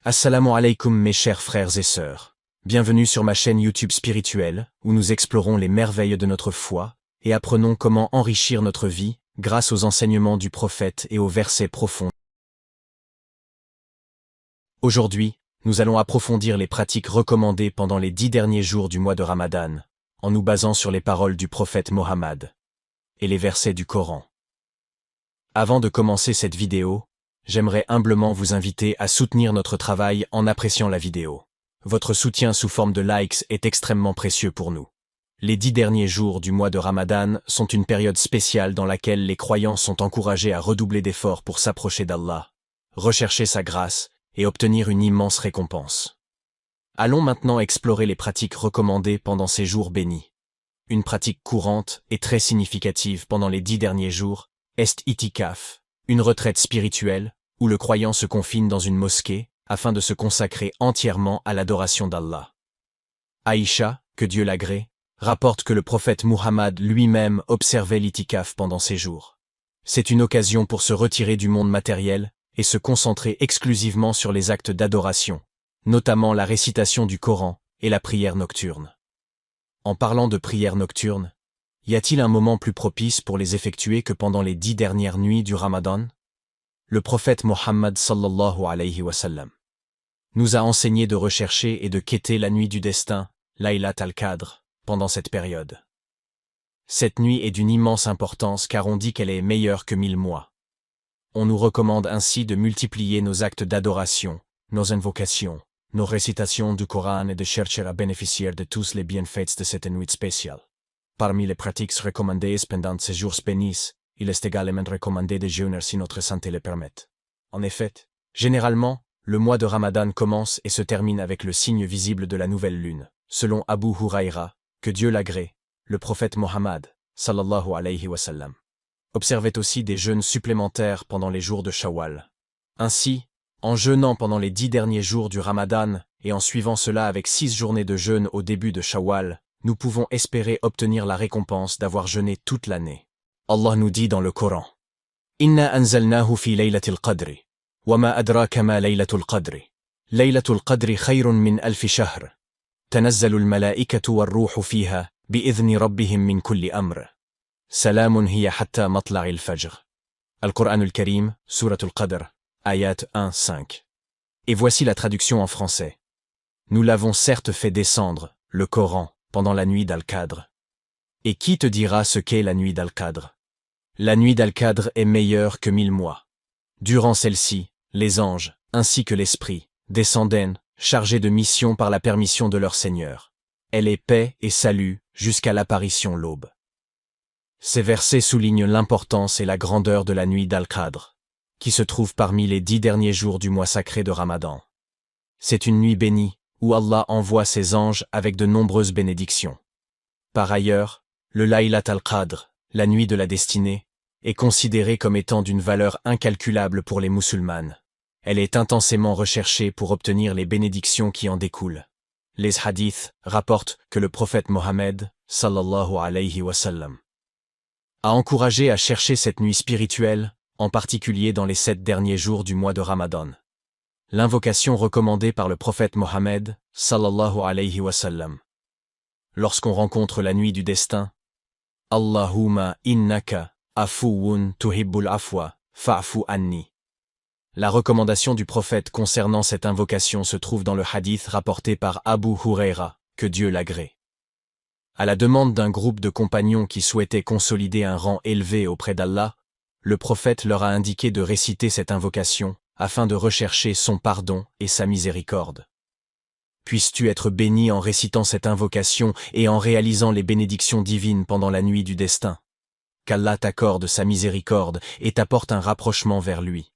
Assalamu alaikum mes chers frères et sœurs. Bienvenue sur ma chaîne YouTube spirituelle, où nous explorons les merveilles de notre foi, et apprenons comment enrichir notre vie, grâce aux enseignements du prophète et aux versets profonds. Aujourd'hui, nous allons approfondir les pratiques recommandées pendant les 10 derniers jours du mois de Ramadan, en nous basant sur les paroles du prophète Mohammed et les versets du Coran. Avant de commencer cette vidéo, j'aimerais humblement vous inviter à soutenir notre travail en appréciant la vidéo. Votre soutien sous forme de likes est extrêmement précieux pour nous. Les 10 derniers jours du mois de Ramadan sont une période spéciale dans laquelle les croyants sont encouragés à redoubler d'efforts pour s'approcher d'Allah, rechercher sa grâce et obtenir une immense récompense. Allons maintenant explorer les pratiques recommandées pendant ces jours bénis. Une pratique courante et très significative pendant les 10 derniers jours est itikaf, une retraite spirituelle où le croyant se confine dans une mosquée afin de se consacrer entièrement à l'adoration d'Allah. Aïcha, que Dieu l'agrée, rapporte que le prophète Muhammad lui-même observait l'itikaf pendant ces jours. C'est une occasion pour se retirer du monde matériel et se concentrer exclusivement sur les actes d'adoration, notamment la récitation du Coran et la prière nocturne. En parlant de prière nocturne, y a-t-il un moment plus propice pour les effectuer que pendant les 10 dernières nuits du Ramadan? Le prophète Mohammed sallallahu alayhi wa sallam nous a enseigné de rechercher et de quêter la nuit du destin, Laylat al-Qadr, pendant cette période. Cette nuit est d'une immense importance car on dit qu'elle est meilleure que 1000 mois. On nous recommande ainsi de multiplier nos actes d'adoration, nos invocations, nos récitations du Coran et de chercher à bénéficier de tous les bienfaits de cette nuit spéciale. Parmi les pratiques recommandées pendant ces jours bénis, il est également recommandé de jeûner si notre santé le permet. En effet, généralement, le mois de Ramadan commence et se termine avec le signe visible de la nouvelle lune. Selon Abu Huraïra, que Dieu l'agrée, le prophète Mohammed, sallallahu alayhi wa sallam, observait aussi des jeûnes supplémentaires pendant les jours de Shawwal. Ainsi, en jeûnant pendant les 10 derniers jours du Ramadan et en suivant cela avec 6 journées de jeûne au début de Shawwal, nous pouvons espérer obtenir la récompense d'avoir jeûné toute l'année. Allah nous dit dans le Coran: Inna anzalnahu fi laylatil qadri, wa ma adraka ma laylatul qadri. Laylatul qadri khayrun min alfi shahr. Tanazzalu al-malaikatu war-ruhu fiha bi'idhni rabbihim min kulli amr. Salamun hiya hatta matla'il fajr. Al-Qur'an al-Karim, Suratul Qadr, ayat 1-5. Et voici la traduction en français. Nous l'avons certes fait descendre, le Coran, pendant la nuit d'Al-Qadr. Et qui te dira ce qu'est la nuit d'Al-Qadr? La nuit d'Al-Qadr est meilleure que 1000 mois. Durant celle-ci, les anges, ainsi que l'esprit, descendaient, chargés de mission par la permission de leur Seigneur. Elle est paix et salut, jusqu'à l'apparition l'aube. Ces versets soulignent l'importance et la grandeur de la nuit d'Al-Qadr, qui se trouve parmi les 10 derniers jours du mois sacré de Ramadan. C'est une nuit bénie, où Allah envoie ses anges avec de nombreuses bénédictions. Par ailleurs, le Laylat al-Qadr, la nuit de la destinée, est considérée comme étant d'une valeur incalculable pour les musulmanes. Elle est intensément recherchée pour obtenir les bénédictions qui en découlent. Les hadiths rapportent que le prophète Mohammed, sallallahu alayhi wa sallam, a encouragé à chercher cette nuit spirituelle, en particulier dans les 7 derniers jours du mois de Ramadan. L'invocation recommandée par le prophète Mohammed, sallallahu alayhi wa sallam. Lorsqu'on rencontre la nuit du destin, Allahumma innaka afuwun tuhibbul afwa, fa'fu anni. La recommandation du prophète concernant cette invocation se trouve dans le hadith rapporté par Abu Huraïra, que Dieu l'agrée. À la demande d'un groupe de compagnons qui souhaitaient consolider un rang élevé auprès d'Allah, le prophète leur a indiqué de réciter cette invocation, afin de rechercher son pardon et sa miséricorde. Puisses-tu être béni en récitant cette invocation et en réalisant les bénédictions divines pendant la nuit du destin. Qu'Allah t'accorde sa miséricorde et t'apporte un rapprochement vers lui.